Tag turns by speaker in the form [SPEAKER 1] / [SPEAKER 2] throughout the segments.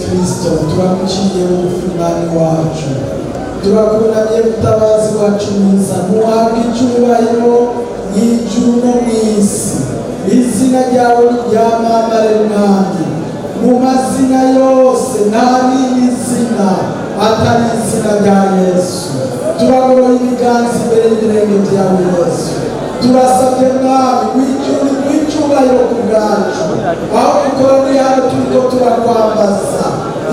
[SPEAKER 1] Kristo turamuciye umufumani wacu turakunamye mutabazi wacu mwiza muhabwe icyubahiro mw'ijuru no mw'isi izina ryawe ryamamare mwami mu mazina yose nta n'indi zina atari izina rya Yesu turagoroye ibiganza imbere y'ibirenge byawe Yesu turasabye mwami w'icyubahiro ku bwacu aho dukoraniye hano turiko turakwambaza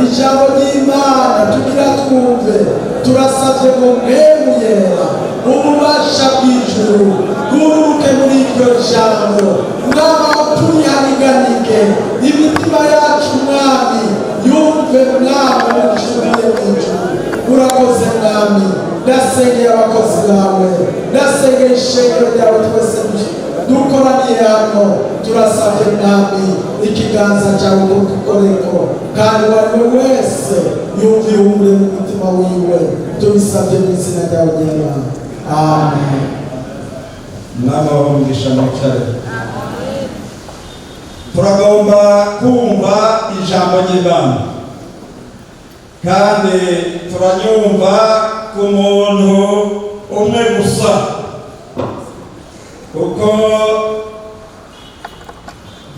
[SPEAKER 1] ijambo ry'Imana tugira twumve turasabye ngo mwemu yera ububasha bw'ijuru bwuruke muri iryo jambo mwaba turihanganike imitima yacu mwami yumve mwami mucuriye mw'ijuru urakoze mwami ndasengeye abakozi bawe ndasengeye ishengero ryawe twese dukoraniye hano turasabye mwami ikiganza cyawe dukoreko kandi uwariwe wese yumve ihumure mu mutima wiwe tubisabye mu izina ryawe ryera amen.
[SPEAKER 2] Mwami w'umugisha mwicare turagomba kumva ijambo ry'Imana kandi turanyumva ku muntu umwe gusa kuko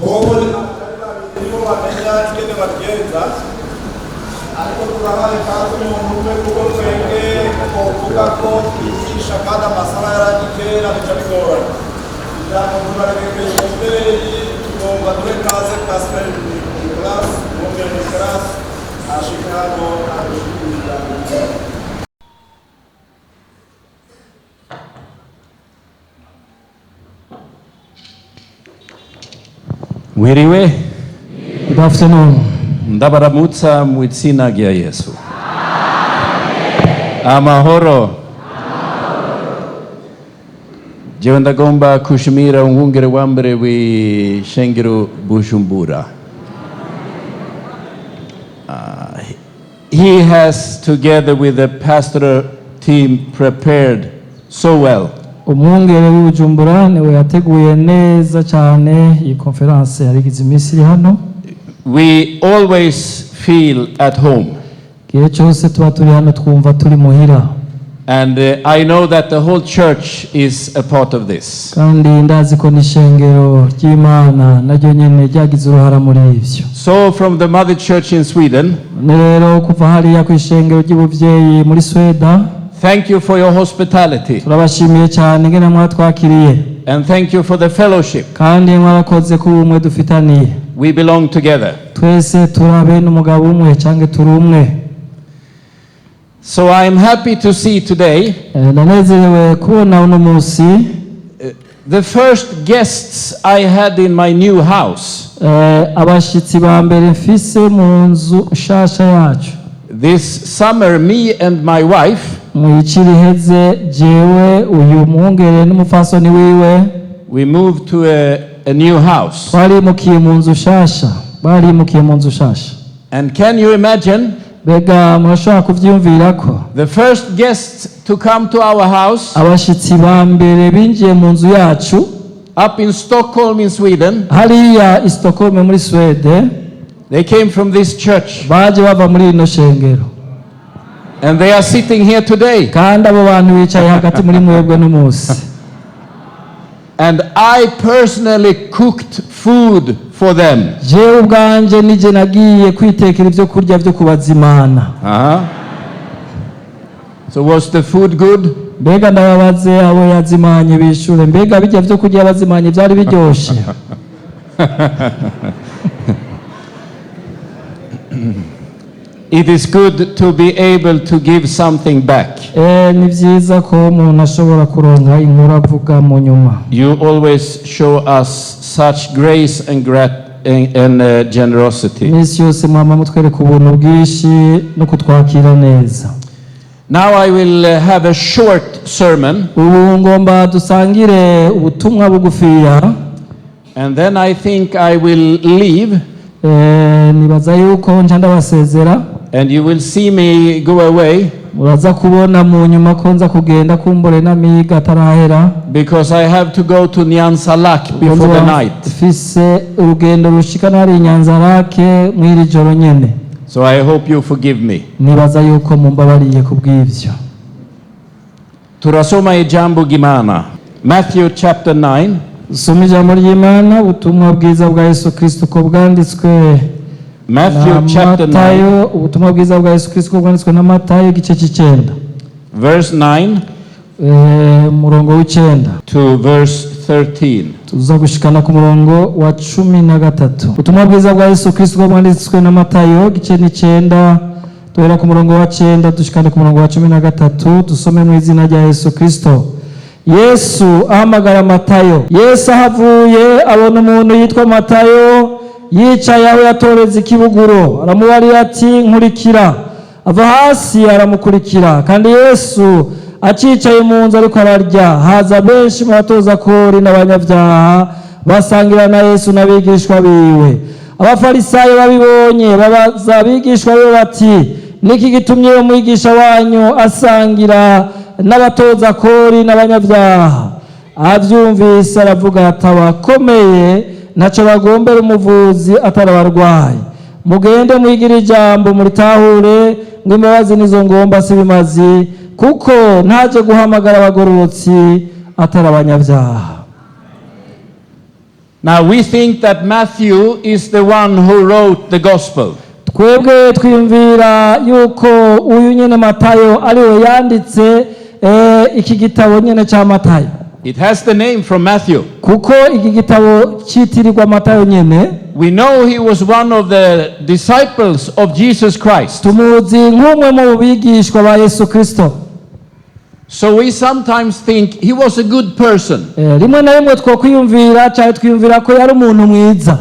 [SPEAKER 2] bobo nibo bamenya ingene bagenza ariko turabaye kandi umuntu umwe kuko twebwe twovuga ko twigisha kandi amasaha yaragikera bica bigorana ijambo turaregekeye umubyeyi tugomba duhe kaze Pasteur Niklas Niklas ashika hano arishikiriza
[SPEAKER 3] Wiriwe? Good afternoon. Ndabaramutsa mu izina rya Yesu. Amahoro. Jewe ndagomba kushimira umwungere wa mbere w'ishengero Bujumbura. He has, together with the pastoral team, prepared so well.
[SPEAKER 4] Umwungere w'Ubujumbura niwe yateguye neza cyane iyi conference yarigize iminsi hano.
[SPEAKER 3] We always feel at home.
[SPEAKER 4] Gihe cyose tuba turi hano twumva turi muhira.
[SPEAKER 3] And I know that the whole church is a part of this.
[SPEAKER 4] Kandi ndazi ko n'ishengero ry'Imana naryo nyene ryagize uruhara muri ivyo.
[SPEAKER 3] So from the mother church in Sweden,
[SPEAKER 4] rero kuva hariya ku ishengero ry'ubuvyeyi muri Sweden,
[SPEAKER 3] thank you for your hospitality.
[SPEAKER 4] Turabashimiye cyane ngene mwatwakiriye.
[SPEAKER 3] And thank you for the fellowship.
[SPEAKER 4] Kandi mwarakoze ku umwe dufitaniye.
[SPEAKER 3] We belong together.
[SPEAKER 4] Twese turabe n'umugabo umwe canke turi umwe.
[SPEAKER 3] So I'm happy to see today
[SPEAKER 4] nanezerewe kubona uno munsi
[SPEAKER 3] the first guests I had in my new house.
[SPEAKER 4] Abashitsi ba mbere mfise mu nzu nshasha yacu.
[SPEAKER 3] This summer, me and my wife,
[SPEAKER 4] mwiciriheze jewe uyu mwungere n'umufasoni wiwe,
[SPEAKER 3] we moved to a new house.
[SPEAKER 4] Barimukiye mu nzu nshasha. Barimukiye mu nzu nshasha.
[SPEAKER 3] And can you imagine?
[SPEAKER 4] Bega murashobora kuvyumvira ko
[SPEAKER 3] the first guests to come to our house,
[SPEAKER 4] abashitsi ba mbere binjiye mu nzu yacu
[SPEAKER 3] up in Stockholm in Sweden,
[SPEAKER 4] hariya i Stockholm muri Sweden,
[SPEAKER 3] they came from this church.
[SPEAKER 4] Baje bava muri ino shengero.
[SPEAKER 3] And they are sitting here today.
[SPEAKER 4] Kandi abo bantu bicaye hagati muri mwebwe n'umunsi.
[SPEAKER 3] And I personally cooked food for them.
[SPEAKER 4] Jewe ubwanje nije nagiye kwitekera ivyo kurya byo kubazimana.
[SPEAKER 3] So was the food good?
[SPEAKER 4] Mbega ndababaze abo yazimanye bishure, mbega bijya byo kurya bazimanye byari biryoshe.
[SPEAKER 3] It is good to be able to give something back.
[SPEAKER 4] Ni vyiza ko umuntu ashobora kuronka inkuru avuga mu nyuma.
[SPEAKER 3] You always show us such grace and generosity.
[SPEAKER 4] Misi yose mwama mutwereka ubuntu bwinshi no kutwakira neza.
[SPEAKER 3] Now I will have a short sermon.
[SPEAKER 4] Ubu ngomba dusangire ubutumwa bugufiya.
[SPEAKER 3] And then I think I will leave.
[SPEAKER 4] Nibaza yuko nca ndabasezera.
[SPEAKER 3] And you will see me go away.
[SPEAKER 4] Muraza kubona mu nyuma ko nza kugenda kumbore n'amiga atarahera.
[SPEAKER 3] Because I have to go to Nyanza-Lake before the night.
[SPEAKER 4] Fise urugendo rushikana hari Nyanza-Lake mw'iri joro nyene.
[SPEAKER 3] So I hope you forgive me.
[SPEAKER 4] nibaza yuko mumbabariye kubw'ivyo.
[SPEAKER 3] Turasoma ijambo gimana. Matthew chapter 9.
[SPEAKER 4] Soma ijambo ry'Imana, ubutumwa bwiza bwa Yesu Kristo ko bwanditswe
[SPEAKER 3] Matthew chapter 9.
[SPEAKER 4] Matayo, ubutumwa bwiza bwa Yesu Kristo ko bwanditswe na Matayo igice c'9.
[SPEAKER 3] Verse 9
[SPEAKER 4] murongo w'9
[SPEAKER 3] to verse 13.
[SPEAKER 4] tuza gushikana ku murongo wa 13. Ubutumwa bwiza bwa Yesu Kristo ko bwanditswe na Matayo igice c'9 tuhera ku murongo wa 9 dushikane ku murongo wa 13. Dusome mu izina rya Yesu Kristo. Yesu ahamagara Matayo. Yesu ahavuye abona umuntu yitwa Matayo yicaye aho yatoreza ikibuguro, aramubarira ati nkurikira. Ava hasi aramukurikira. Kandi Yesu acicaye mu nzu ariko ararya, haza benshi mu batoza kori n'abanyabyaha basangira na Yesu n'abigishwa biwe. Abafarisayo babibonye babaza abigishwa biwe bati, niki gitumye umwigisha wanyu asangira n'abatoza kori n'abanyabyaha? Avyumvise aravuga ati, abakomeye ntaco bagombera umuvuzi atari abarwayi. Mugende mwigira ijambo muritahure, ngo imbabazi nizo ngomba si bimazi, kuko ntaje guhamagara abagororotsi atari abanyabyaha.
[SPEAKER 3] Now we think that Matthew is the one who wrote the gospel.
[SPEAKER 4] Twebwe twiyumvira yuko uyu nyene Matayo ariwe yanditse iki gitabo nyene ca Matayo.
[SPEAKER 3] It has the name from Matthew.
[SPEAKER 4] Kuko iki gitabo citirirwa Matayo nyene.
[SPEAKER 3] We know he was one of the disciples of Jesus Christ.
[SPEAKER 4] Tumuzi nk'umwe mu bigishwa ba Yesu Kristo.
[SPEAKER 3] So we sometimes think he was a good person.
[SPEAKER 4] Rimwe na rimwe twokwiyumvira cyane twiyumvira ko yari umuntu mwiza.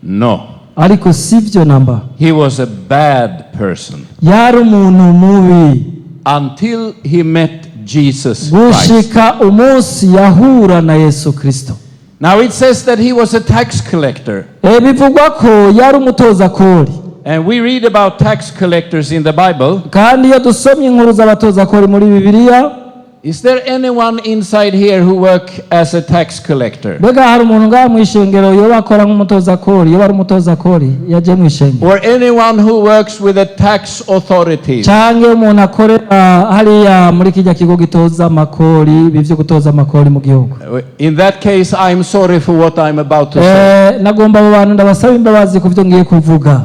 [SPEAKER 3] No.
[SPEAKER 4] Ariko sivyo namba.
[SPEAKER 3] He was a bad person.
[SPEAKER 4] Yari umuntu mubi.
[SPEAKER 3] Until he met Jesus Christ.
[SPEAKER 4] Gushika umunsi yahura na Yesu Kristo.
[SPEAKER 3] Now it says that he was a tax collector.
[SPEAKER 4] Bivugwa ko yari umutoza kori.
[SPEAKER 3] And we read about tax collectors in the Bible.
[SPEAKER 4] Kandi iyo dusomye inkuru z'abatoza kori muri Bibiliya,
[SPEAKER 3] is there anyone inside here who work as a tax collector?
[SPEAKER 4] Bega hari umuntu ngaha mu ishengero yoba akora nk'umutoza kori, yoba ari umutoza kori yaje mu ishengero.
[SPEAKER 3] Or anyone who works with the tax authorities?
[SPEAKER 4] Canke umuntu akorera hariya muri kijya kigo gitoza amakori, bivyo gutoza amakori mu gihugu.
[SPEAKER 3] In that case, I'm sorry for what I'm about to say.
[SPEAKER 4] Nagomba abo bantu ndabasaba imbabazi ku byo ngiye kuvuga.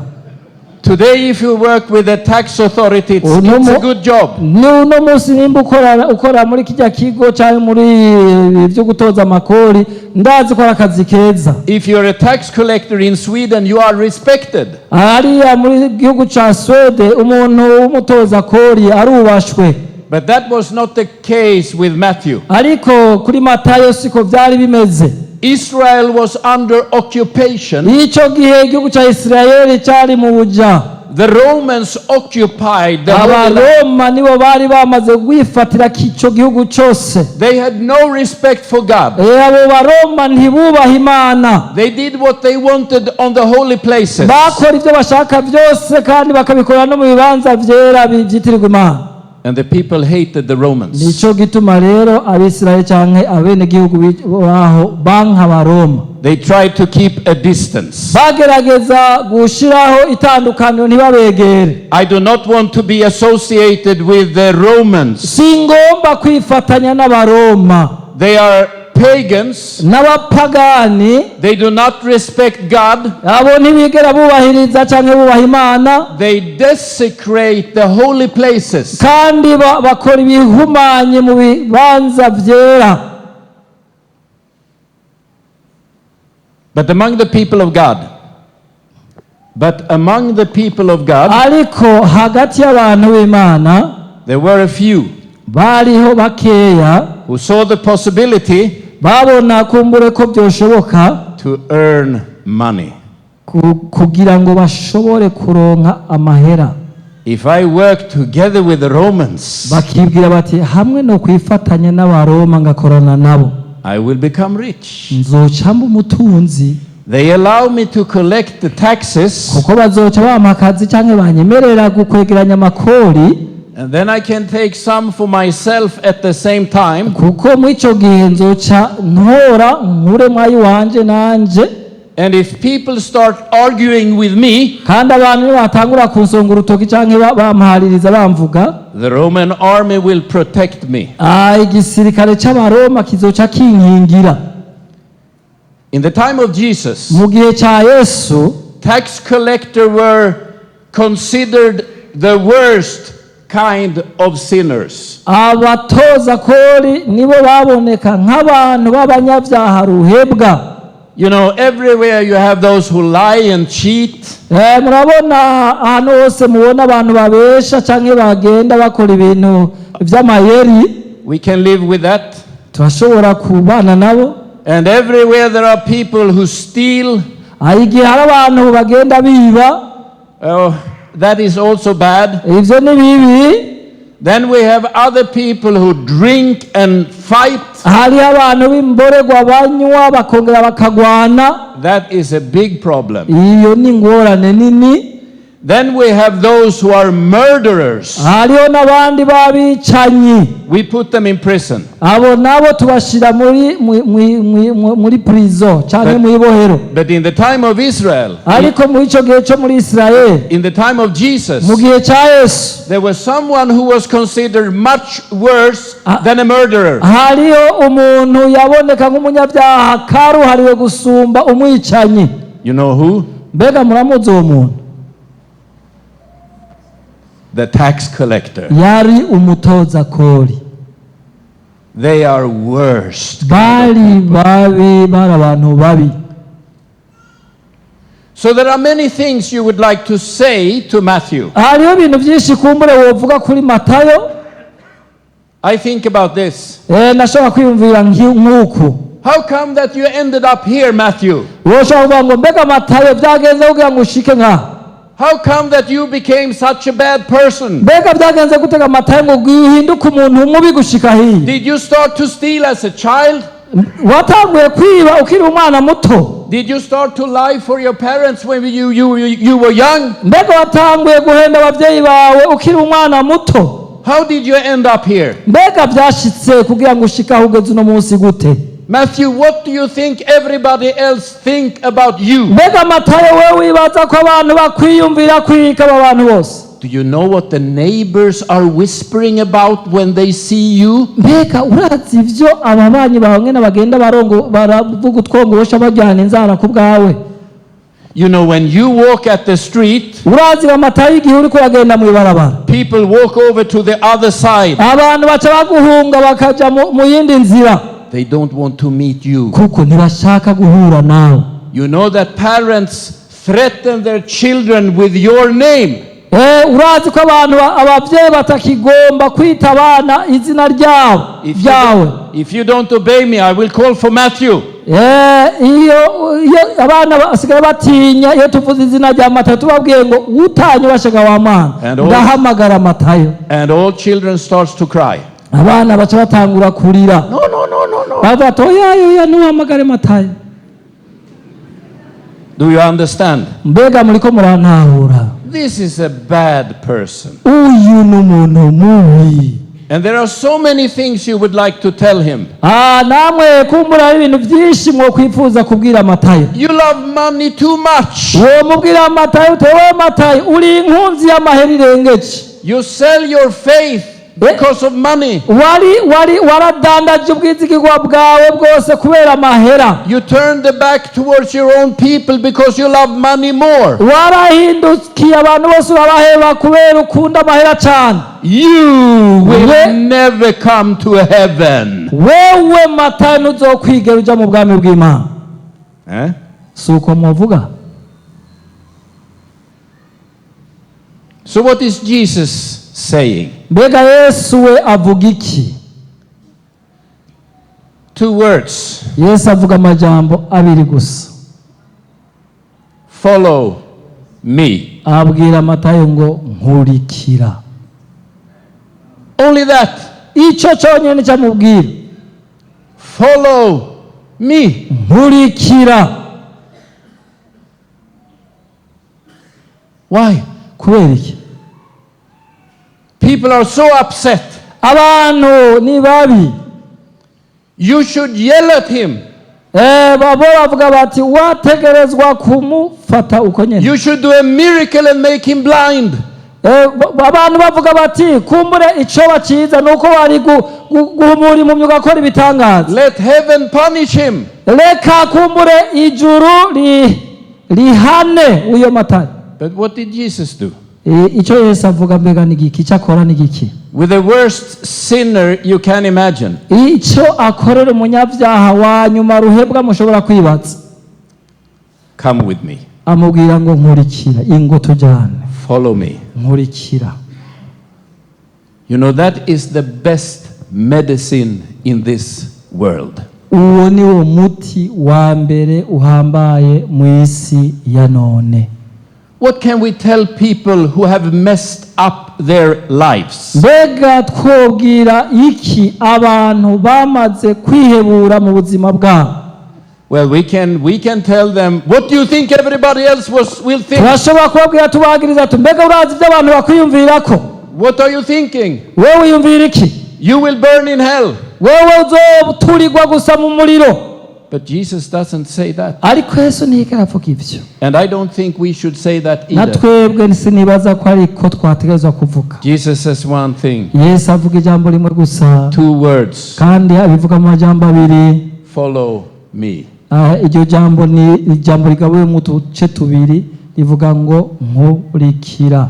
[SPEAKER 3] Today, if you work with the tax authority, it's a good job.
[SPEAKER 4] No musi nimba ukora muri kijya kigo cyangwa muri byo gutoza amakori, ndazi ko akazi keza.
[SPEAKER 3] If you're a tax collector in Sweden, you are respected.
[SPEAKER 4] Ariya muri gihugu ca Swede umuntu w'umutoza kori arubashwe.
[SPEAKER 3] But that was not the case with Matthew.
[SPEAKER 4] Ariko kuri Matayo siko byari bimeze.
[SPEAKER 3] Israel was under occupation.
[SPEAKER 4] Ico gihe igihugu ca Israeli cyari mu buja.
[SPEAKER 3] The Romans occupied the whole land.
[SPEAKER 4] Abaroma nibo bari bamaze kwifatira kico gihugu cyose.
[SPEAKER 3] They had no respect for God.
[SPEAKER 4] Abo baroma ntibubaha Imana.
[SPEAKER 3] They did what they wanted on the holy places.
[SPEAKER 4] Bakora ibyo bashaka byose kandi bakabikora no mu bibanza byera byitirirwa Imana.
[SPEAKER 3] And the people hated the Romans.
[SPEAKER 4] Nico gituma rero abisirayeli canke abene gihugu baho banka baroma.
[SPEAKER 3] They tried to keep a distance.
[SPEAKER 4] Bagerageza gushiraho itandukaniro ntibabegere.
[SPEAKER 3] I do not want to be associated with the Romans.
[SPEAKER 4] Singomba kwifatanya n'abaroma.
[SPEAKER 3] They are pagans.
[SPEAKER 4] N'abapagani.
[SPEAKER 3] They do not respect God.
[SPEAKER 4] Abo ntibigera bubahiriza canke bubaha Imana.
[SPEAKER 3] They desecrate the holy places.
[SPEAKER 4] Kandi bakora ibihumanye mu bibanza byera.
[SPEAKER 3] But among the people of God,
[SPEAKER 4] ariko hagati y'abantu b'Imana,
[SPEAKER 3] there were a few
[SPEAKER 4] bariho bakeya
[SPEAKER 3] who saw the possibility
[SPEAKER 4] babona kumbure ko byoshoboka
[SPEAKER 3] to earn money.
[SPEAKER 4] kugira ngo bashobore kuronka amahera.
[SPEAKER 3] If I work together with the Romans,
[SPEAKER 4] bakibwira bati hamwe no kwifatanya n'abaroma ngakorana nabo,
[SPEAKER 3] I will become rich.
[SPEAKER 4] nzocamba umutunzi.
[SPEAKER 3] They allow me to collect the taxes,
[SPEAKER 4] kuko bazoca bampa akazi canke banyemerera gukwegeranya amakori,
[SPEAKER 3] and then I can take some for myself at the same time.
[SPEAKER 4] Kuko mu ico gihe nzoca ntora nkure mwayi wanje nanje.
[SPEAKER 3] And if people start arguing with me,
[SPEAKER 4] kandi abantu batangura kunsonga urutoki canke bampariririza bamvuga,
[SPEAKER 3] the Roman army will protect me.
[SPEAKER 4] igisirikare c'abaroma kizoca kinkingira.
[SPEAKER 3] In the time of Jesus,
[SPEAKER 4] Mu gihe ca Yesu,
[SPEAKER 3] tax collectors were considered the worst kind of sinners.
[SPEAKER 4] abatoza kori nibo baboneka nk'abantu b'abanyabyaha ruhebwa.
[SPEAKER 3] You know, everywhere you have those who lie and cheat.
[SPEAKER 4] Murabona ahantu hose mubona abantu babesha canke bagenda bakora ibintu vy'amayeri,
[SPEAKER 3] We can live with that.
[SPEAKER 4] turashobora kubana nabo.
[SPEAKER 3] And everywhere there are people who steal,
[SPEAKER 4] Igihe hari abantu bagenda biba,
[SPEAKER 3] that is also bad.
[SPEAKER 4] ivyo ni bibi.
[SPEAKER 3] Then we have other people who drink and fight.
[SPEAKER 4] Hari abantu b'imborerwa banywa bakongera bakagwana,
[SPEAKER 3] That is a big problem.
[SPEAKER 4] iyo ni ingorane nini.
[SPEAKER 3] Then we have those who are murderers.
[SPEAKER 4] Hariho n'abandi babicanyi,
[SPEAKER 3] We put them in prison.
[SPEAKER 4] abo nabo tubashira muri prison canke mu ibohero.
[SPEAKER 3] But in the time of Israel,
[SPEAKER 4] Ariko muri ico gihe co muri Israel,
[SPEAKER 3] in the time of Jesus,
[SPEAKER 4] mu gihe ca Yesu,
[SPEAKER 3] there was someone who was considered much worse than a murderer.
[SPEAKER 4] hariho umuntu yaboneka nk'umunyabyaha karuhariwe gusumba umwicanyi.
[SPEAKER 3] You know who?
[SPEAKER 4] Mbega muramuzi uwo muntu?
[SPEAKER 3] The tax collector.
[SPEAKER 4] Yari umutoza kori.
[SPEAKER 3] They are worst.
[SPEAKER 4] Bari babi, bari abantu babi.
[SPEAKER 3] So there are many things you would like to say to Matthew.
[SPEAKER 4] Hariho ibintu byinshi kumbure wovuga kuri Matayo.
[SPEAKER 3] I think about this.
[SPEAKER 4] Nashobora kwiyumvira nk'uku.
[SPEAKER 3] How come that you ended up here, Matthew?
[SPEAKER 4] Woshobora kuvuga ngo mbega Matayo byagenze kugira ngo ushike nka.
[SPEAKER 3] How come that you became such a bad person?
[SPEAKER 4] Mbega byagenze gutega Matayo ngo uhinduke umuntu mubi gushika hiye.
[SPEAKER 3] Did you start to steal as a child?
[SPEAKER 4] Watanguye kwiba ukiri umwana muto.
[SPEAKER 3] Did you start to lie for your parents when you were young?
[SPEAKER 4] Mbega watanguye guhenda abavyeyi bawe ukiri umwana muto.
[SPEAKER 3] How did you end up here?
[SPEAKER 4] Mbega byashitse kugira ngo ushika aho ugeze uno munsi gute?
[SPEAKER 3] Matthew, what do you think everybody else think about you?
[SPEAKER 4] Mbega Matayo wewe wibaza ko abantu bakwiyumvira kwika aba bantu bose?
[SPEAKER 3] Do you know what the neighbors are whispering about when they see you?
[SPEAKER 4] Mbega urazi ivyo ababanyi bawe ngene bagenda baravuga utwongosha bajyana inzara ku bwawe?
[SPEAKER 3] You know, when you walk at the street,
[SPEAKER 4] Urazi ba Matayo igihe uriko uragenda mu ibarabara,
[SPEAKER 3] people walk over to the other side.
[SPEAKER 4] abantu baca baguhunga bakaja mu yindi nzira.
[SPEAKER 3] They don't want to meet you.
[SPEAKER 4] Kuko ntibashaka guhura nawe.
[SPEAKER 3] You know that parents threaten their children with your name.
[SPEAKER 4] Urazi ko abantu abavyeyi batakigomba kwita abana izina ryawe.
[SPEAKER 3] If you don't obey me, I will call for Matthew.
[SPEAKER 4] Iyo abana basigaye batinya iyo tuvuze izina rya Matayo tubabwiye ngo utanye bashaka wa mana ndahamagara Matayo.
[SPEAKER 3] And all children starts to cry.
[SPEAKER 4] Abana baca batangura kurira.
[SPEAKER 3] No.
[SPEAKER 4] Bavuga oya nuhamagare Matayo.
[SPEAKER 3] Do you understand?
[SPEAKER 4] Mbega muriko murantahura?
[SPEAKER 3] This is a bad person.
[SPEAKER 4] Uyu n'umuntu mubi.
[SPEAKER 3] And there are so many things you would like to tell him.
[SPEAKER 4] Namwe kumbura ibintu byinshi mwo kwifuza kubwira Matayo.
[SPEAKER 3] You love money too much.
[SPEAKER 4] Wo mubwira Matayo tewe Matayo uri inkunzi y'amahera irengeje.
[SPEAKER 3] You sell your faith because of money.
[SPEAKER 4] Waradandaje ubwizigirwa bwawe bwose kubera amahera.
[SPEAKER 3] You turn the back towards your own people because you love money more.
[SPEAKER 4] Warahindukiye abantu bose urabaheba kubera ukunda amahera cyane.
[SPEAKER 3] You will never come to heaven.
[SPEAKER 4] Wewe Matayo ntuzokwigera uja mu bwami bw'Imana. Suko muvuga.
[SPEAKER 3] So what is Jesus saying?
[SPEAKER 4] Mbega Yesu we avuga iki?
[SPEAKER 3] 2 words.
[SPEAKER 4] Yesu avuga amajambo abiri gusa.
[SPEAKER 3] Follow me.
[SPEAKER 4] Abwira Matayo ngo nkurikira.
[SPEAKER 3] Only that.
[SPEAKER 4] Ico cyonyine cyamubwira.
[SPEAKER 3] Follow me.
[SPEAKER 4] Nkurikira.
[SPEAKER 3] Why?
[SPEAKER 4] Kubera iki?
[SPEAKER 3] People are so upset.
[SPEAKER 4] Abantu ni babi.
[SPEAKER 3] You should yell at him.
[SPEAKER 4] babo bavuga bati wategerezwa kumufata uko nyene.
[SPEAKER 3] You should do a miracle and make him blind.
[SPEAKER 4] Abantu bavuga bati kumbure ico baciza nuko wari guhumura impumyi ugakora ibitangaza.
[SPEAKER 3] Let heaven punish him.
[SPEAKER 4] Reka kumbure ijuru rihane uyo matari.
[SPEAKER 3] But what did Jesus do?
[SPEAKER 4] Ico Yesu avuga mbega ni giki, ico akora ni giki?
[SPEAKER 3] With the worst sinner you can imagine.
[SPEAKER 4] Ico akorera umunyabyaha wa nyuma ruhebwa mushobora kwibaza.
[SPEAKER 3] Come with me.
[SPEAKER 4] Amubwira ngo nkurikira, ingo tujyane.
[SPEAKER 3] Follow me.
[SPEAKER 4] Nkurikira.
[SPEAKER 3] You know, that is the best medicine in this world.
[SPEAKER 4] Uwo ni wo muti wa mbere uhambaye mu isi ya none.
[SPEAKER 3] What can we tell people who have messed up their lives?
[SPEAKER 4] Mbega twobwira iki abantu bamaze kwihebura mu buzima bwabo?
[SPEAKER 3] Well, we can tell them, what do you think everybody else will think?
[SPEAKER 4] Turashobora kubabwira tubagiriza ati mbega urazi ibyo abantu bakwiyumvirako?
[SPEAKER 3] What are you thinking?
[SPEAKER 4] Wewe wiyumvira iki?
[SPEAKER 3] You will burn in hell.
[SPEAKER 4] Wewe uzoturirwa gusa mu muriro.
[SPEAKER 3] But Jesus doesn't say that.
[SPEAKER 4] Ariko Yesu ntiyigera avuga ivyo.
[SPEAKER 3] And I don't think we should say that either.
[SPEAKER 4] Natwebwe sinibaza ko ariko twategerezwa kuvuga.
[SPEAKER 3] Jesus says one thing.
[SPEAKER 4] Yesu avuga ijambo rimwe gusa.
[SPEAKER 3] Two words.
[SPEAKER 4] Kandi abivuga mu majambo abiri.
[SPEAKER 3] Follow me.
[SPEAKER 4] Iryo jambo ni ijambo rigabuye mu duce tubiri rivuga ngo nkurikira.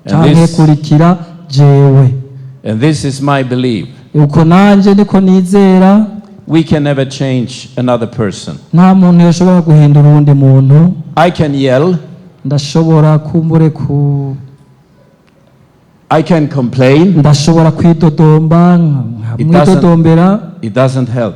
[SPEAKER 4] Canke kurikira jewe.
[SPEAKER 3] And this is my belief.
[SPEAKER 4] Uko nanje niko nizera.
[SPEAKER 3] We can never change another person.
[SPEAKER 4] Nta muntu yoshobora guhindura uwundi muntu.
[SPEAKER 3] I can yell.
[SPEAKER 4] Ndashobora kumbure
[SPEAKER 3] I can complain.
[SPEAKER 4] Ndashobora kwidodomba mwidodombera.
[SPEAKER 3] It doesn't help.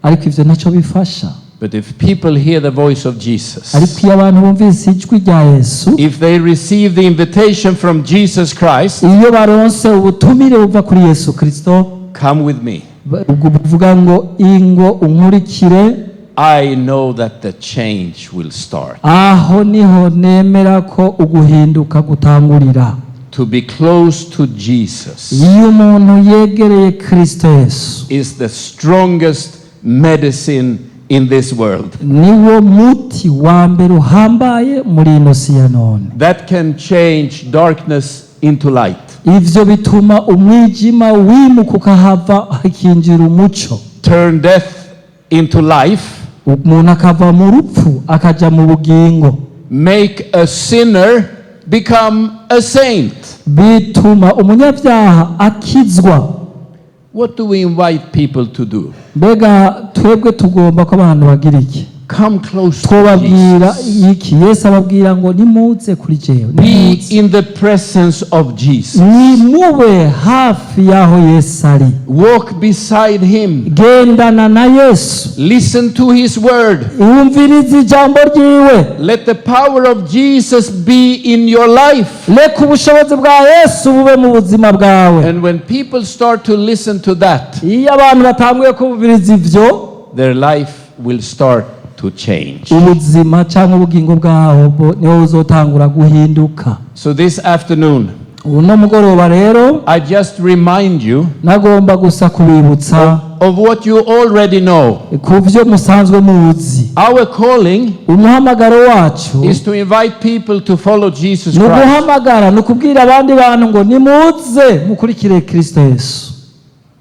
[SPEAKER 4] Ariko ivyo naco bifasha.
[SPEAKER 3] But if people hear the voice of Jesus,
[SPEAKER 4] ariko iyo abantu bumvise ijwi rya Yesu,
[SPEAKER 3] if they receive the invitation from Jesus Christ,
[SPEAKER 4] iyo baronse ubutumire buva kuri Yesu Kristo,
[SPEAKER 3] come with me,
[SPEAKER 4] buvuga ngo ingo unkurikire,
[SPEAKER 3] I know that the change will start.
[SPEAKER 4] Aho niho nemera ko uguhinduka gutangurira.
[SPEAKER 3] To be close to Jesus
[SPEAKER 4] iyo umuntu yegereye Kristo Yesu
[SPEAKER 3] is the strongest medicine in this world.
[SPEAKER 4] Niwo muti wa mbere uhambaye muri ino si ya none.
[SPEAKER 3] That can change darkness into light.
[SPEAKER 4] Ivyo bituma umwijima wimuka ukahava hakinjira umuco.
[SPEAKER 3] Turn death into life.
[SPEAKER 4] Umuntu akava mu rupfu akaja mu bugingo.
[SPEAKER 3] Make a sinner become a saint.
[SPEAKER 4] Bituma umunyabyaha akizwa.
[SPEAKER 3] What do we invite people to do?
[SPEAKER 4] Mbega twebwe tugomba ko abantu bagira iki?
[SPEAKER 3] Come close to
[SPEAKER 4] twababwira
[SPEAKER 3] Jesus.
[SPEAKER 4] iki? Yesu ababwira ngo nimuze kuri jewe.
[SPEAKER 3] Be in the presence of Jesus.
[SPEAKER 4] Nimube hafi yaho Yesu ari.
[SPEAKER 3] Walk beside him.
[SPEAKER 4] Gendana na Yesu.
[SPEAKER 3] Listen to his word.
[SPEAKER 4] Umvirize ijambo ryiwe.
[SPEAKER 3] Let the power of Jesus be in your life.
[SPEAKER 4] Reka ubushobozi bwa Yesu bube mu buzima bwawe.
[SPEAKER 3] And when people start to listen to that,
[SPEAKER 4] iyo abantu batanguye kumviriza ivyo,
[SPEAKER 3] their life will start to change.
[SPEAKER 4] ubuzima cyangwa ubugingo bwabo niho buzotangura guhinduka.
[SPEAKER 3] So this afternoon,
[SPEAKER 4] uno mugoroba rero,
[SPEAKER 3] I just remind you
[SPEAKER 4] nagomba gusa kubibutsa
[SPEAKER 3] of what you already know.
[SPEAKER 4] kuvyo musanzwe muzi.
[SPEAKER 3] Our calling
[SPEAKER 4] Umuhamagaro wacu
[SPEAKER 3] is to invite people to follow Jesus Christ.
[SPEAKER 4] nuguhamagara nukubwira abandi bantu ngo nimuze mukurikire Kristo Yesu.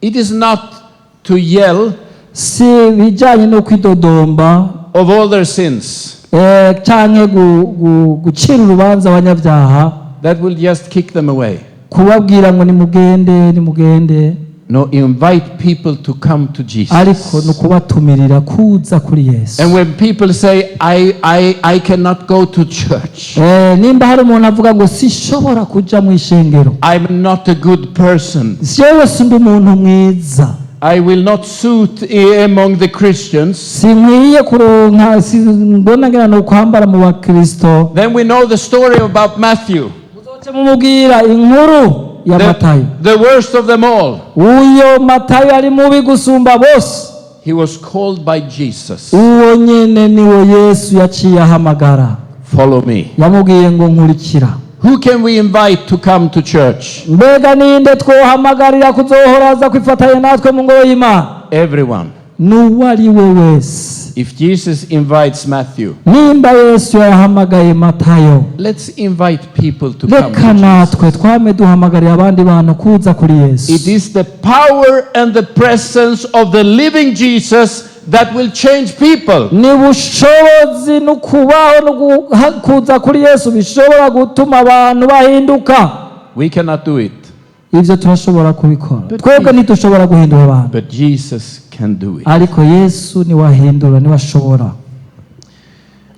[SPEAKER 3] It is not to yell
[SPEAKER 4] Si bijanye no kwidodomba
[SPEAKER 3] of all their sins.
[SPEAKER 4] Canke gucira urubanza abanyabyaha.
[SPEAKER 3] That will just kick them away.
[SPEAKER 4] Kubabwira ngo nimugende.
[SPEAKER 3] No, invite people to come to Jesus.
[SPEAKER 4] Ariko nukubatumirira kuza kuri Yesu.
[SPEAKER 3] And when people say, I cannot go to church.
[SPEAKER 4] Nimba hari umuntu avuga ngo sishobora kuja mu ishengero.
[SPEAKER 3] I'm not a good person.
[SPEAKER 4] Jewe sindi umuntu mwiza.
[SPEAKER 3] I will not suit among the Christians.
[SPEAKER 4] Sinkwiye kuronka simbona ngana no kwambara mu bakristo.
[SPEAKER 3] Then we know the story about Matthew.
[SPEAKER 4] Muzoce mumubwira inkuru ya Matayo.
[SPEAKER 3] The worst of them all.
[SPEAKER 4] Uyo Matayo ari mubi gusumba bose.
[SPEAKER 3] He was called by Jesus.
[SPEAKER 4] Uwo nyene niwo Yesu yaciye ahamagara.
[SPEAKER 3] Follow me.
[SPEAKER 4] Yamubwiye ngo nkurikira.
[SPEAKER 3] Who can we invite to come to church?
[SPEAKER 4] Mbega ninde twohamagarira kuzohoraza kwifatanya natwe mu ngoro y'Imana?
[SPEAKER 3] Everyone.
[SPEAKER 4] Nuwari we wese.
[SPEAKER 3] If Jesus invites Matthew,
[SPEAKER 4] nimba Yesu yahamagaye Matayo,
[SPEAKER 3] let's invite people to come
[SPEAKER 4] reka
[SPEAKER 3] to
[SPEAKER 4] natwe
[SPEAKER 3] Jesus.
[SPEAKER 4] twame duhamagarira abandi bantu kuza kuri Yesu.
[SPEAKER 3] It is the power and the presence of the living Jesus that will change people.
[SPEAKER 4] Ni bushobozi n'ukubaho no kuza kuri Yesu bishobora gutuma abantu bahinduka.
[SPEAKER 3] We cannot do it,
[SPEAKER 4] Ivyo turashobora kubikora, twebwe ntidushobora guhindura abantu,
[SPEAKER 3] but Jesus can do it.
[SPEAKER 4] ariko Yesu ni wahindura, ni washobora.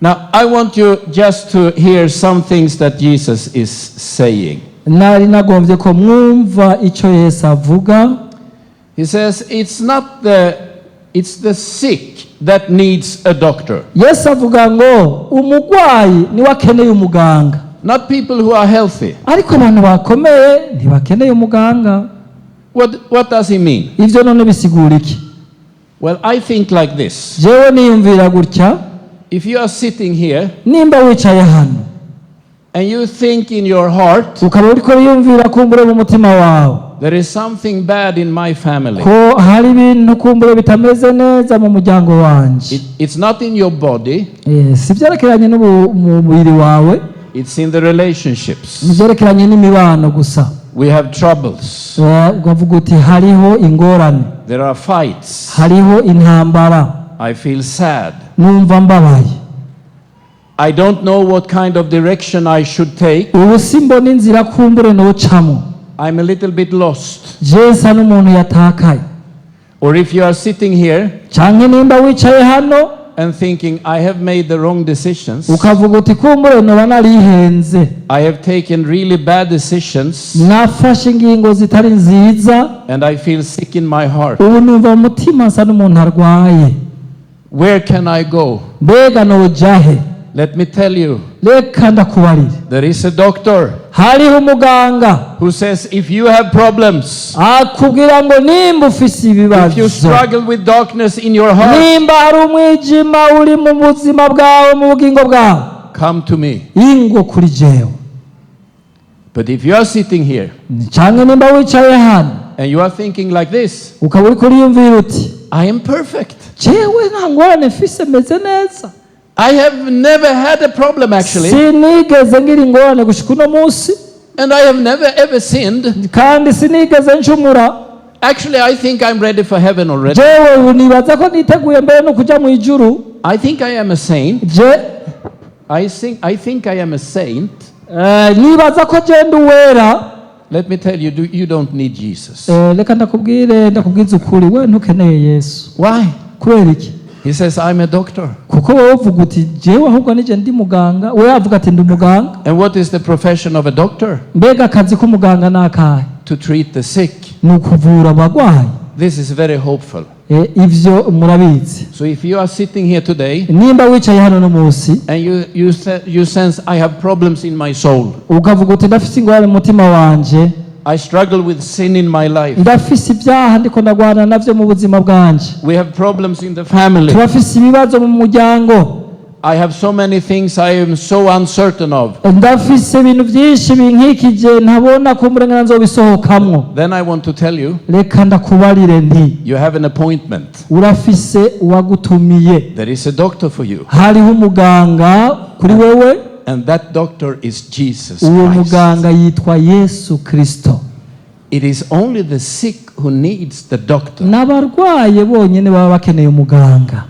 [SPEAKER 3] Now, I want you just to hear some things that Jesus is saying.
[SPEAKER 4] Nari nagombye ko mwumva ico Yesu avuga.
[SPEAKER 3] He says, it's the sick that needs a doctor,
[SPEAKER 4] Yesu avuga ngo umugwayi ni wakeneye umuganga,
[SPEAKER 3] not people who are healthy.
[SPEAKER 4] ariko abantu bakomeye ntibakeneye umuganga.
[SPEAKER 3] What does he mean?
[SPEAKER 4] Ivyo none bisigura iki?
[SPEAKER 3] Well, I think like this.
[SPEAKER 4] Jewe niyumvira gutya,
[SPEAKER 3] If you are sitting here
[SPEAKER 4] nimba wicaye hano
[SPEAKER 3] and you think in your heart,
[SPEAKER 4] ukaba uriko yumvira kumbure mu mutima wawe
[SPEAKER 3] there is something bad in my family.
[SPEAKER 4] ko hari ibintu kumbure bitameze neza mu muryango wanje,
[SPEAKER 3] It's not in your body,
[SPEAKER 4] si vyerekeranye n'umubiri wawe,
[SPEAKER 3] it's in the relationships.
[SPEAKER 4] ni vyerekeranye n'imibano gusa.
[SPEAKER 3] We have troubles.
[SPEAKER 4] Ukavuga uti hariho ingorane,
[SPEAKER 3] There are fights.
[SPEAKER 4] hariho intambara,
[SPEAKER 3] I feel sad.
[SPEAKER 4] numva mbabaye,
[SPEAKER 3] I don't know what kind of direction I should take.
[SPEAKER 4] ubu simbona inzira kumbure nocamo,
[SPEAKER 3] I'm a little bit lost.
[SPEAKER 4] je nsa n'umuntu yatakaye.
[SPEAKER 3] Or if you are sitting here
[SPEAKER 4] Canke nimba wicaye hano
[SPEAKER 3] and thinking, I have made the wrong decisions,
[SPEAKER 4] ukavuga uti kumbure noba narihenze,
[SPEAKER 3] I have taken really bad decisions,
[SPEAKER 4] nafashe ingingo zitari nziza,
[SPEAKER 3] and I feel sick in my heart.
[SPEAKER 4] ubu numva mu mutima nsa n'umuntu arwaye,
[SPEAKER 3] Where can I go?
[SPEAKER 4] mbega nojahe?
[SPEAKER 3] Let me tell you,
[SPEAKER 4] Reka ndakubarire,
[SPEAKER 3] there is a doctor
[SPEAKER 4] hariho umuganga
[SPEAKER 3] who says if you have problems,
[SPEAKER 4] akubwira ngo nimba ufise
[SPEAKER 3] if you
[SPEAKER 4] ibibazo,
[SPEAKER 3] struggle with darkness in your heart,
[SPEAKER 4] nimba hari umwijima uri mu buzima bwawe, mu bugingo bwawe,
[SPEAKER 3] come to me.
[SPEAKER 4] ingo kuri jewe.
[SPEAKER 3] But if you are sitting here
[SPEAKER 4] Canke nimba wicaye hano
[SPEAKER 3] and you are thinking like this,
[SPEAKER 4] ukaba uriko uriyumvira uti
[SPEAKER 3] I am perfect.
[SPEAKER 4] jewe nta ngorane mfise, meze neza,
[SPEAKER 3] I have never had a problem actually,
[SPEAKER 4] sinigeze ngira ingorane gushika uno munsi,
[SPEAKER 3] and I have never ever sinned.
[SPEAKER 4] kandi sinigeze ncumura,
[SPEAKER 3] Actually, I think I'm ready for heaven already.
[SPEAKER 4] jewe ubu nibaza ko niteguye mbere no kuja mu ijuru.
[SPEAKER 3] I think I am a saint. I think I am a saint.
[SPEAKER 4] Nibaza ko genda uwera.
[SPEAKER 3] Let me tell you, you don't need Jesus.
[SPEAKER 4] Reka ndakubwiza ukuri, we ntukeneye Yesu.
[SPEAKER 3] Why?
[SPEAKER 4] Kubera iki?
[SPEAKER 3] He says, I'm a doctor.
[SPEAKER 4] Kuko wowe uvuga uti jewe ahubwo nije ndi muganga, we avuga ati ndi muganga.
[SPEAKER 3] And what is the profession of a doctor?
[SPEAKER 4] Mbega akazi k'umuganga nakahe?
[SPEAKER 3] To treat the sick.
[SPEAKER 4] Ni ukuvura abagwayi.
[SPEAKER 3] This is very hopeful.
[SPEAKER 4] Ivyo murabizi.
[SPEAKER 3] So if you are sitting here today
[SPEAKER 4] Nimba wicaye hano no munsi
[SPEAKER 3] and you sense I have problems in my soul,
[SPEAKER 4] ukavuga uti ndafise ingorane mu mutima wanje,
[SPEAKER 3] I struggle with sin in my life,
[SPEAKER 4] ndafise ibyaha ndiko ndagwana navyo mu buzima bwanje,
[SPEAKER 3] we have problems in the family,
[SPEAKER 4] turafise ibibazo mu muryango,
[SPEAKER 3] I have so many things I am so uncertain of,
[SPEAKER 4] ndafise ibintu byinshi binkikije ntabona ko murengana nzobisohokamwo,
[SPEAKER 3] then I want to tell you,
[SPEAKER 4] reka ndakubarire nti
[SPEAKER 3] you have an appointment.
[SPEAKER 4] urafise uwagutumiye.
[SPEAKER 3] There is a doctor for you,
[SPEAKER 4] Hariho umuganga kuri wewe,
[SPEAKER 3] and that doctor is Jesus
[SPEAKER 4] uwo
[SPEAKER 3] Christ.
[SPEAKER 4] muganga yitwa Yesu Kristo.
[SPEAKER 3] It is only the sick who needs the doctor.
[SPEAKER 4] N'abarwaye bonyene baba bakeneye umuganga.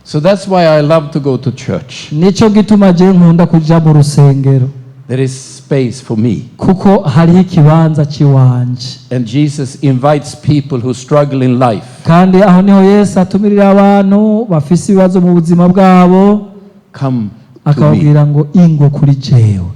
[SPEAKER 3] So that's why I love to go to church.
[SPEAKER 4] Nico gituma je nkunda kuja mu rusengero,
[SPEAKER 3] There is space for me.
[SPEAKER 4] kuko hariho ikibanza ciwanje,
[SPEAKER 3] And Jesus invites people who struggle in life.
[SPEAKER 4] kandi aho niho Yesu atumirira abantu bafise ibibazo mu buzima bwabo,
[SPEAKER 3] Come to me.
[SPEAKER 4] akababwira ngo ingo kuri jewe.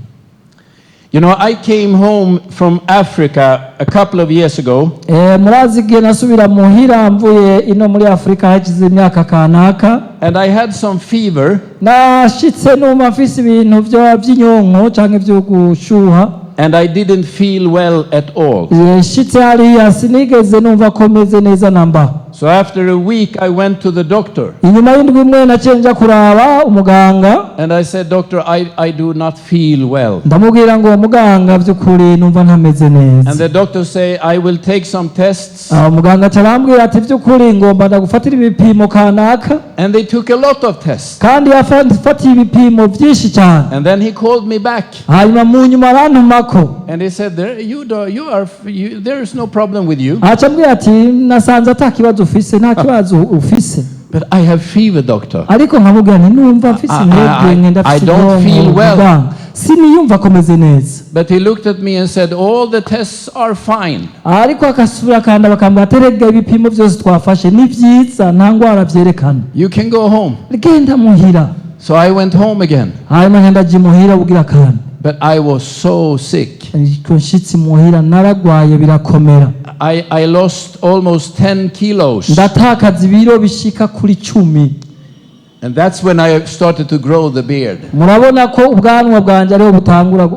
[SPEAKER 3] You know, I came home from Africa a couple of years ago,
[SPEAKER 4] Murazi igihe nasubira muhira mvuye ino muri Afrika hakize imyaka kanaka,
[SPEAKER 3] and I had some fever,
[SPEAKER 4] nashitse numva mfise ibintu vy'inyonko canke vyo gushuha,
[SPEAKER 3] and I didn't feel well at all.
[SPEAKER 4] shitse hariya sinigeze numva ko meze neza namba.
[SPEAKER 3] So after a week, I went to the doctor.
[SPEAKER 4] inyuma y'indwi imwe naciye nja kuraba umuganga
[SPEAKER 3] And I said, Doctor, I do not feel well.
[SPEAKER 4] ndamubwira ngo muganga by'ukuri numva ntameze neza.
[SPEAKER 3] And the doctor say, I will take some tests.
[SPEAKER 4] Muganga arambwira ati by'ukuri ngomba ndagufatira ibipimo kanaka.
[SPEAKER 3] And they took a lot of tests.
[SPEAKER 4] kandi yafatiye ibipimo byinshi cyane.
[SPEAKER 3] And then he called me back.
[SPEAKER 4] hanyuma mu nyuma arantumako.
[SPEAKER 3] And he said, there is no problem with you.
[SPEAKER 4] acambwira ati nasanze atakibazo ufise, nta kibazo ufise.
[SPEAKER 3] But I have fever, doctor.
[SPEAKER 4] ariko nkamubwira nti numva mfise intege ngenda
[SPEAKER 3] I don't feel well.
[SPEAKER 4] siniyumva komeze neza.
[SPEAKER 3] But he looked at me and said, all the tests are fine.
[SPEAKER 4] ariko akasubira kandi bakambwira aterega ibipimo byose twafashe ni byiza nta ngwara byerekana.
[SPEAKER 3] You can go home.
[SPEAKER 4] genda muhira.
[SPEAKER 3] So I went home again.
[SPEAKER 4] hanyuma ngenda ji muhira bugira kandi.
[SPEAKER 3] But I was so sick.
[SPEAKER 4] ariko nshitsi muhira naragwaye birakomera.
[SPEAKER 3] I lost almost 10 kilos.
[SPEAKER 4] ndatakaza ibiro bishika kuri 10.
[SPEAKER 3] And that's when I started to grow the beard.
[SPEAKER 4] murabona ko ubwanwa bwanje ariho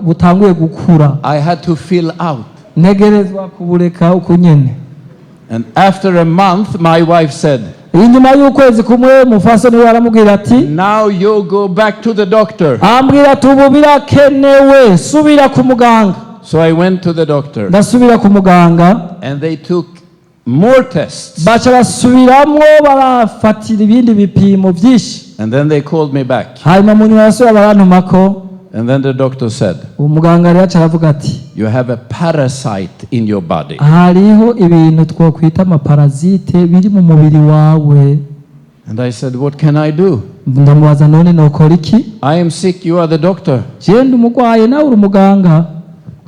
[SPEAKER 4] butanguye gukura.
[SPEAKER 3] I had to fill out.
[SPEAKER 4] ntegerezwa kubureka uko nyene.
[SPEAKER 3] And after a month, my wife said,
[SPEAKER 4] inyuma y'ukwezi kumwe mufasoni we aramubwira ati
[SPEAKER 3] now you go back to the doctor.
[SPEAKER 4] ambwira ati ubu birakenewe subira ku muganga.
[SPEAKER 3] So I went to the doctor.
[SPEAKER 4] ndasubira ku muganga.
[SPEAKER 3] And they took more tests.
[SPEAKER 4] baca basubiramwo barafatira ibindi bipimo byinshi.
[SPEAKER 3] And then they called me back.
[SPEAKER 4] hanyuma mu nyuma basubira barantumako.
[SPEAKER 3] And then the doctor said,
[SPEAKER 4] umuganga rero aca aravuga ati
[SPEAKER 3] you have a parasite in your body.
[SPEAKER 4] hariho ibintu twokwita amaparazite biri mu mubiri wawe.
[SPEAKER 3] And I said, what can I do?
[SPEAKER 4] ndamubaza none nokora iki?
[SPEAKER 3] I am sick, you are the doctor.
[SPEAKER 4] jewe ndi umugwaye nawe uri umuganga.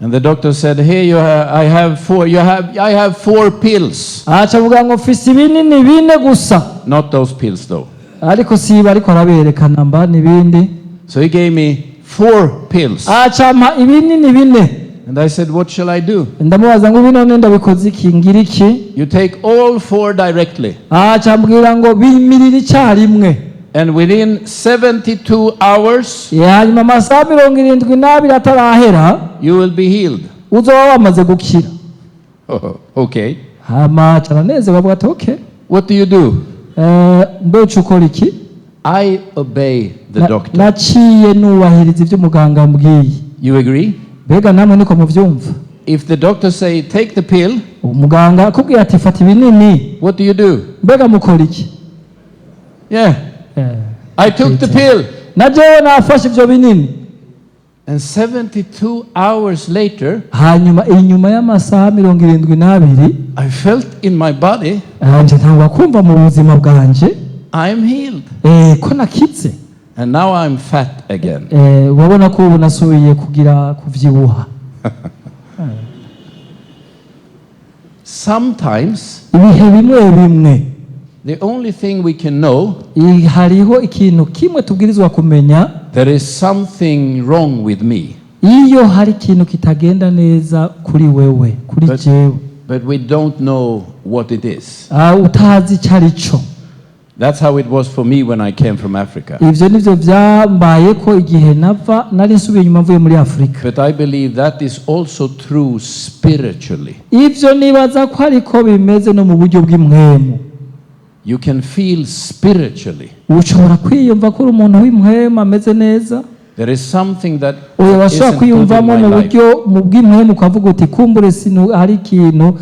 [SPEAKER 3] And the doctor said, here I have 4 pills.
[SPEAKER 4] aca avuga ngo mfise ibinini 4 gusa.
[SPEAKER 3] Not those pills though.
[SPEAKER 4] ariko siba ariko araberekana mba n'ibindi.
[SPEAKER 3] So he gave me 4 pills.
[SPEAKER 4] aca ampa ibinini 4.
[SPEAKER 3] And I said, what shall I do?
[SPEAKER 4] ndamubaza ngo ibi none ndabikoze iki ngira iki?
[SPEAKER 3] You take all 4 directly.
[SPEAKER 4] aca ambwira ngo bimirire icyarimwe.
[SPEAKER 3] And within 72 hours,
[SPEAKER 4] hanyuma amasaha 72 atarahera
[SPEAKER 3] you will be healed.
[SPEAKER 4] uzoba wamaze gukira.
[SPEAKER 3] Okay.
[SPEAKER 4] hama aca aranezerwa avuga ati okay.
[SPEAKER 3] What do you do?
[SPEAKER 4] mbe uca ukora iki?
[SPEAKER 3] I obey the doctor.
[SPEAKER 4] naciye nubahiriza ibyo umuganga ambwiye.
[SPEAKER 3] You agree?
[SPEAKER 4] mbega namwe niko muvyumva?
[SPEAKER 3] If the doctor say, take the pill,
[SPEAKER 4] umuganga akubwiye ati fata ibinini,
[SPEAKER 3] what do you do?
[SPEAKER 4] mbega mukora iki?
[SPEAKER 3] Yeah. I took the pill.
[SPEAKER 4] na jewe nafashe ibyo binini.
[SPEAKER 3] And 72 hours later,
[SPEAKER 4] hanyuma inyuma y'amasaha 72
[SPEAKER 3] I felt in my body,
[SPEAKER 4] anje ntangwa kumva mu buzima bwanje
[SPEAKER 3] I am healed.
[SPEAKER 4] ko nakitse.
[SPEAKER 3] And now I'm fat again.
[SPEAKER 4] wabona ko ubu nasubiye kugira kuvyibuha.
[SPEAKER 3] Sometimes,
[SPEAKER 4] ibihe bimwe
[SPEAKER 3] the only thing we can know,
[SPEAKER 4] hariho ikintu kimwe tubwirizwa kumenya.
[SPEAKER 3] there is something wrong with me.
[SPEAKER 4] iyo hari ikintu kitagenda neza kuri wewe, kuri jewe,
[SPEAKER 3] But we don't know what it is.
[SPEAKER 4] utazi icarico.
[SPEAKER 3] That's how it was for me when I came from Africa.
[SPEAKER 4] ivyo nivyo vyambaye ko igihe nava nari nsubiye inyuma mvuye muri Afrika.
[SPEAKER 3] But I believe that is also true spiritually.
[SPEAKER 4] ivyo nibaza ko ariko bimeze no mu buryo bw'imwemu.
[SPEAKER 3] You can feel spiritually.
[SPEAKER 4] ushobora kwiyumva ko uri umuntu w'imwemu ameze neza.
[SPEAKER 3] There is something that
[SPEAKER 4] washobora
[SPEAKER 3] isn't good in
[SPEAKER 4] kwiyumvamo
[SPEAKER 3] my
[SPEAKER 4] mu
[SPEAKER 3] life.
[SPEAKER 4] buryo mu bw'imwemu ukavuga uti kumbure sino hari ikintu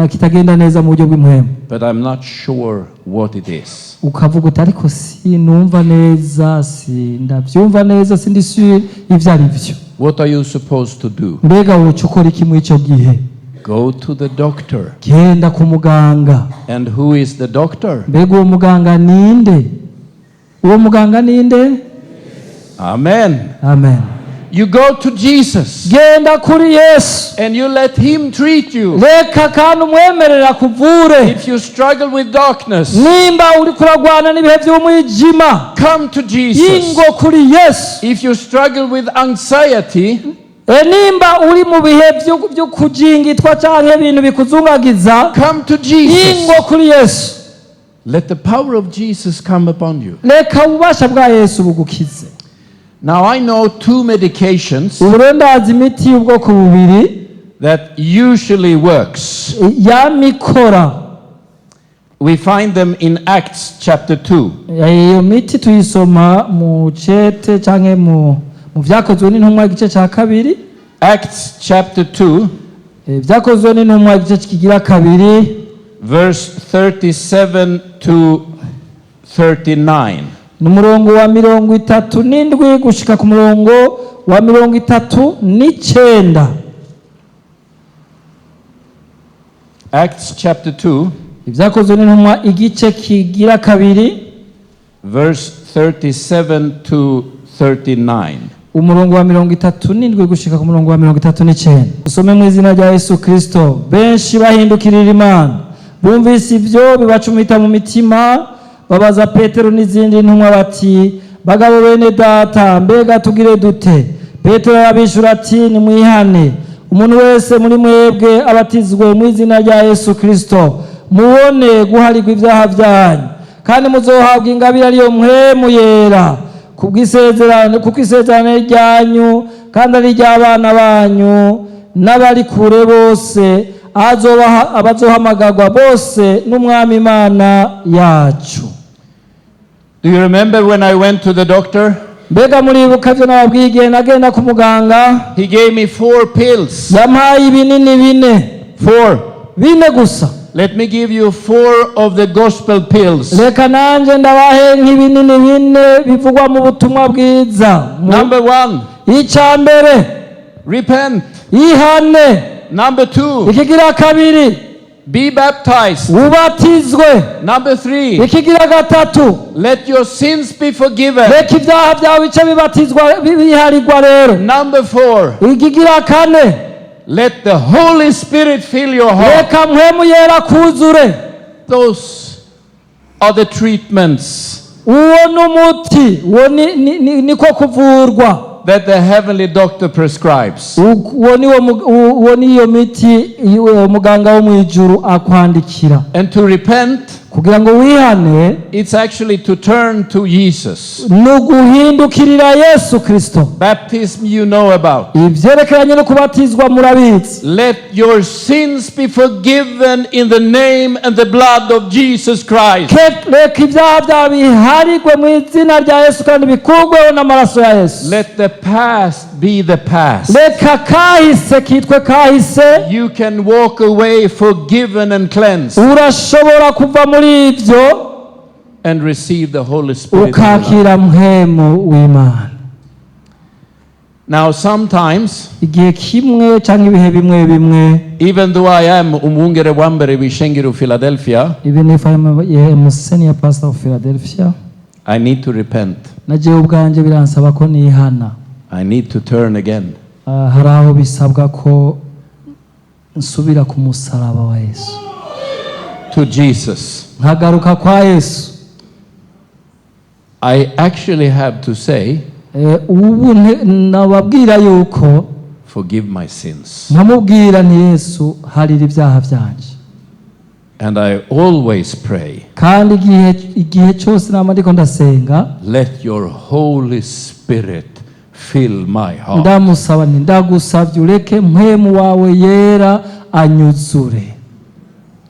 [SPEAKER 4] kitagenda neza mu buryo bw'imwemu.
[SPEAKER 3] But I'm not sure what it is.
[SPEAKER 4] ukavuga uti ariko sinumva neza, sindavyumva neza, sindi sure ivyo ari vyo.
[SPEAKER 3] What are you supposed to do?
[SPEAKER 4] mbega woca ukora iki muri ico gihe?
[SPEAKER 3] Go to the doctor.
[SPEAKER 4] genda ku muganga.
[SPEAKER 3] And who is the doctor?
[SPEAKER 4] mbega uwo muganga ninde? uwo muganga ninde?
[SPEAKER 3] Amen.
[SPEAKER 4] Amen.
[SPEAKER 3] You go to Jesus
[SPEAKER 4] genda kuri Yesu,
[SPEAKER 3] and you let him treat you.
[SPEAKER 4] reka kandi umwemerera kuvure.
[SPEAKER 3] If you struggle with darkness,
[SPEAKER 4] nimba uri kuragwana n'ibihe by'umwijima,
[SPEAKER 3] come to Jesus.
[SPEAKER 4] ingo kuri Yesu.
[SPEAKER 3] If you struggle with anxiety,
[SPEAKER 4] nimba uri mu bihe byo kujingitwa canke ibintu bikuzungagiza,
[SPEAKER 3] come to Jesus.
[SPEAKER 4] ingo kuri Yesu.
[SPEAKER 3] Let the power of Jesus come upon you.
[SPEAKER 4] reka ububasha bwa Yesu bugukize.
[SPEAKER 3] Now I know 2 medications
[SPEAKER 4] ubu ndazi imiti y'ubwoko bubiri
[SPEAKER 3] that usually works.
[SPEAKER 4] yamikora.
[SPEAKER 3] We find them in Acts chapter 2.
[SPEAKER 4] iyo miti tuyisoma mu cete canke mu vyakozwe n'intumwa igice ca kabiri.
[SPEAKER 3] Acts chapter 2,
[SPEAKER 4] vyakozwe n'intumwa igice kigira kabiri,
[SPEAKER 3] verse 37 to 39.
[SPEAKER 4] n'umurongo wa 37 gushika ku murongo wa 39.
[SPEAKER 3] Acts chapter 2,
[SPEAKER 4] ivyakozwe n'intumwa igice kigira kabiri,
[SPEAKER 3] verse 37 to 39.
[SPEAKER 4] umurongo wa 37 gushika ku murongo wa 39. Usome mu izina rya Yesu Kristo. Benshi bahindukirira Imana bumvise ivyo bibacumita mu mitima, babaza Petero n'izindi ntumwa bati, bagabo bene data, mbega tugire dute? Petero arabishura ati, nimwihane, umuntu wese muri mwebwe abatizwe mu izina rya Yesu Kristo, mubone guharirwa ivyaha vyanyu, kandi muzohabwa ingabire ariyo mpwemu yera, kuko isezerano ryanyu kandi ari ry'abana banyu n'abari kure bose, abazohamagarwa bose n'Umwami Imana yacu.
[SPEAKER 3] Do you remember when I went to the doctor?
[SPEAKER 4] Mbega muribuka vyo nababwiye igihe nagenda ku muganga?
[SPEAKER 3] He gave me 4 pills.
[SPEAKER 4] Yampaye ibinini 4.
[SPEAKER 3] 4.
[SPEAKER 4] gusa.
[SPEAKER 3] Let me give you 4 of the gospel pills.
[SPEAKER 4] Reka nanje ndabahe nk'ibinini 4 bivugwa mu butumwa bwiza.
[SPEAKER 3] Number 1,
[SPEAKER 4] icambere,
[SPEAKER 3] repent.
[SPEAKER 4] ihane.
[SPEAKER 3] Number 2,
[SPEAKER 4] ikigira kabiri,
[SPEAKER 3] be baptized.
[SPEAKER 4] ubatizwe.
[SPEAKER 3] Number 3,
[SPEAKER 4] ikigira gatatu,
[SPEAKER 3] let your sins be forgiven.
[SPEAKER 4] reka ivyaha vyawe bice bibatizwa biharirwa rero.
[SPEAKER 3] Number 4,
[SPEAKER 4] ikigira kane,
[SPEAKER 3] let the Holy Spirit fill your heart.
[SPEAKER 4] reka mpwemu yera kuzure.
[SPEAKER 3] Those are the treatments
[SPEAKER 4] uwo n'umuti, uwo niko kuvurwa
[SPEAKER 3] that the heavenly doctor prescribes.
[SPEAKER 4] uwo niyo miti umuganga wo mwijuru akwandikira.
[SPEAKER 3] And to repent,
[SPEAKER 4] kugira ngo wihane,
[SPEAKER 3] it's actually to turn to Jesus.
[SPEAKER 4] nuguhindukirira Yesu Kristo.
[SPEAKER 3] Baptism you know about.
[SPEAKER 4] ivyerekeranye no kubatizwa murabizi.
[SPEAKER 3] Let your sins be forgiven in the name and the blood of Jesus Christ.
[SPEAKER 4] reka ivyaha vyawe biharirwe mu izina rya Yesu kandi bikurweho n'amaraso ya Yesu.
[SPEAKER 3] Let the past be the past.
[SPEAKER 4] reka kahise kitwe kahise.
[SPEAKER 3] You can walk away forgiven and cleansed
[SPEAKER 4] urashobora kuva muri ivyo
[SPEAKER 3] and receive the Holy Spirit.
[SPEAKER 4] ukakira mpwemu w'Imana.
[SPEAKER 3] Now sometimes,
[SPEAKER 4] igihe kimwe canke ibihe bimwe,
[SPEAKER 3] even though I am umwungere wa mbere w'ishengero Philadelphia,
[SPEAKER 4] even if I'm a senior pastor of Philadelphia,
[SPEAKER 3] I need to repent.
[SPEAKER 4] naje ubwanje biransaba ko nihana.
[SPEAKER 3] I need to turn again.
[SPEAKER 4] hari aho bisabwa ko nsubira ku musaraba wa Yesu,
[SPEAKER 3] To Jesus.
[SPEAKER 4] nkagaruka kwa Yesu.
[SPEAKER 3] I actually have to say,
[SPEAKER 4] ubu nababwira yuko
[SPEAKER 3] forgive my sins.
[SPEAKER 4] nkamubwira nti Yesu harira ibyaha byanje.
[SPEAKER 3] And I always pray,
[SPEAKER 4] kandi igihe cyose nama ndiko ndasenga,
[SPEAKER 3] let your Holy Spirit fill my heart.
[SPEAKER 4] ndamusaba nti ndagusavye ureke mpwemu wawe yera anyuzure.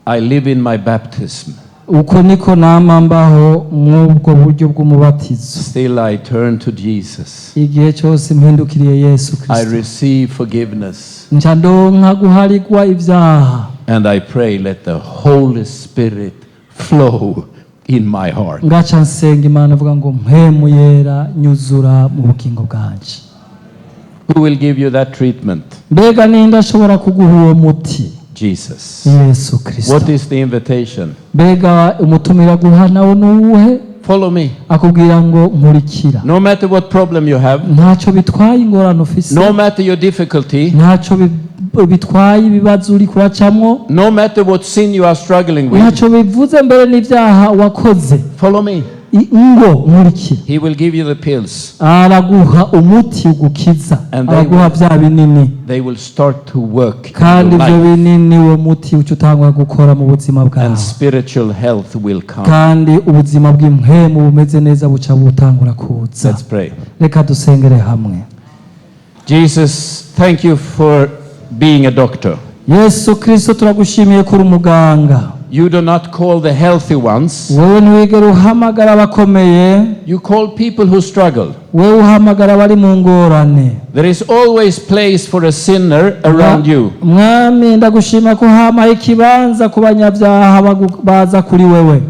[SPEAKER 3] I live in my baptism.
[SPEAKER 4] uko niko nama mbaho mw'ubwo buryo bw'umubatizo.
[SPEAKER 3] Still I turn to Jesus.
[SPEAKER 4] igihe cyose mpindukiriye Yesu
[SPEAKER 3] I
[SPEAKER 4] Kristo,
[SPEAKER 3] receive forgiveness.
[SPEAKER 4] nca ndonka guharigwa ibyaha.
[SPEAKER 3] And I pray, let the Holy Spirit flow in my heart.
[SPEAKER 4] ngaca nsenga Imana avuga ngo mpwemu yera nyuzura mu bugingo bwanje.
[SPEAKER 3] Who will give you that treatment?
[SPEAKER 4] mbega ninde ashobora kuguha uwo muti?
[SPEAKER 3] Jesus.
[SPEAKER 4] Yesu Kristo.
[SPEAKER 3] What is the invitation?
[SPEAKER 4] mbega umutumira guha nawe nuwuhe?
[SPEAKER 3] Follow me.
[SPEAKER 4] akubwira ngo nkurikira.
[SPEAKER 3] No matter what problem you have,
[SPEAKER 4] ntacyo bitwaye ingorane ufise,
[SPEAKER 3] no matter your difficulty,
[SPEAKER 4] ntacyo bitwaye ibibazo uri kuracamwo,
[SPEAKER 3] no matter what sin you are struggling with,
[SPEAKER 4] ntacyo bivuze mbere n'ibyaha wakoze.
[SPEAKER 3] follow me.
[SPEAKER 4] ngo nkurikira.
[SPEAKER 3] He will give you the pills.
[SPEAKER 4] araguha umuti ugukiza, araguha bya binini,
[SPEAKER 3] They will start to work in
[SPEAKER 4] kandi
[SPEAKER 3] your
[SPEAKER 4] ibyo
[SPEAKER 3] life.
[SPEAKER 4] binini uwo muti uca utangwa gukora mu buzima bwawe,
[SPEAKER 3] And spiritual health will come.
[SPEAKER 4] kandi ubuzima bw'impwemu bumeze neza buca butangura kuza.
[SPEAKER 3] Let's pray.
[SPEAKER 4] reka dusengere hamwe.
[SPEAKER 3] Jesus, thank you for being a doctor.
[SPEAKER 4] Yesu Kristo turagushimiye kuri umuganga.
[SPEAKER 3] You do not call the healthy ones.
[SPEAKER 4] wowe ntiwigera uhamagara abakomeye,
[SPEAKER 3] You call people who struggle.
[SPEAKER 4] wowe uhamagara abari mu ngorane.
[SPEAKER 3] There is always place for a sinner around you.
[SPEAKER 4] Mwami ndagushima ko hamaye ikibanza ku banyabyaha baza kuri wewe.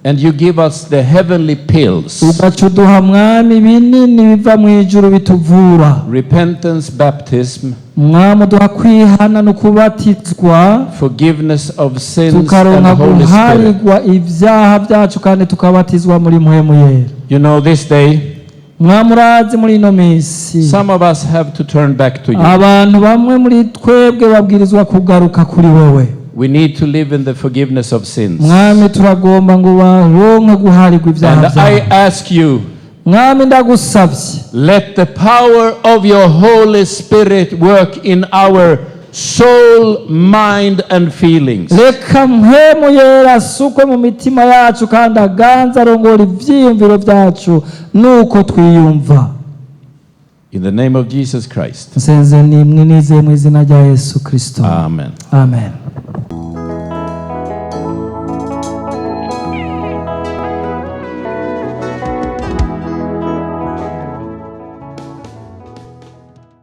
[SPEAKER 3] And you give us the heavenly pills.
[SPEAKER 4] Ugacuduha mwami binini biva mu ijuru bituvura.
[SPEAKER 3] Repentance, baptism,
[SPEAKER 4] Mwami duha kwihana no kubatizwa,
[SPEAKER 3] forgiveness of sins,
[SPEAKER 4] tukaronka
[SPEAKER 3] and Holy Spirit.
[SPEAKER 4] guharirwa ibyaha byacu kandi tukabatizwa muri mpwemu yera.
[SPEAKER 3] You know, this day,
[SPEAKER 4] Mwami urazi muri ino minsi
[SPEAKER 3] some of us have to turn back to you.
[SPEAKER 4] abantu bamwe muri twebwe babwirizwa kugaruka kuri wewe.
[SPEAKER 3] We need to live in the forgiveness of sins.
[SPEAKER 4] Mwami turagomba ngo baronke guharirwa ibyaha
[SPEAKER 3] And I
[SPEAKER 4] byabo.
[SPEAKER 3] ask you,
[SPEAKER 4] Mwami ndagusabye,
[SPEAKER 3] let the power of your Holy Spirit work in our soul, mind, and feelings.
[SPEAKER 4] reka mpwemu yera asukwe mu mitima yacu kandi aganze arongora ivyiyumviro byacu nuko twiyumva.
[SPEAKER 3] In the name of Jesus Christ.
[SPEAKER 4] Nsenze nimwe nizeye mu izina rya Yesu Kristo.
[SPEAKER 3] Amen.
[SPEAKER 4] Amen.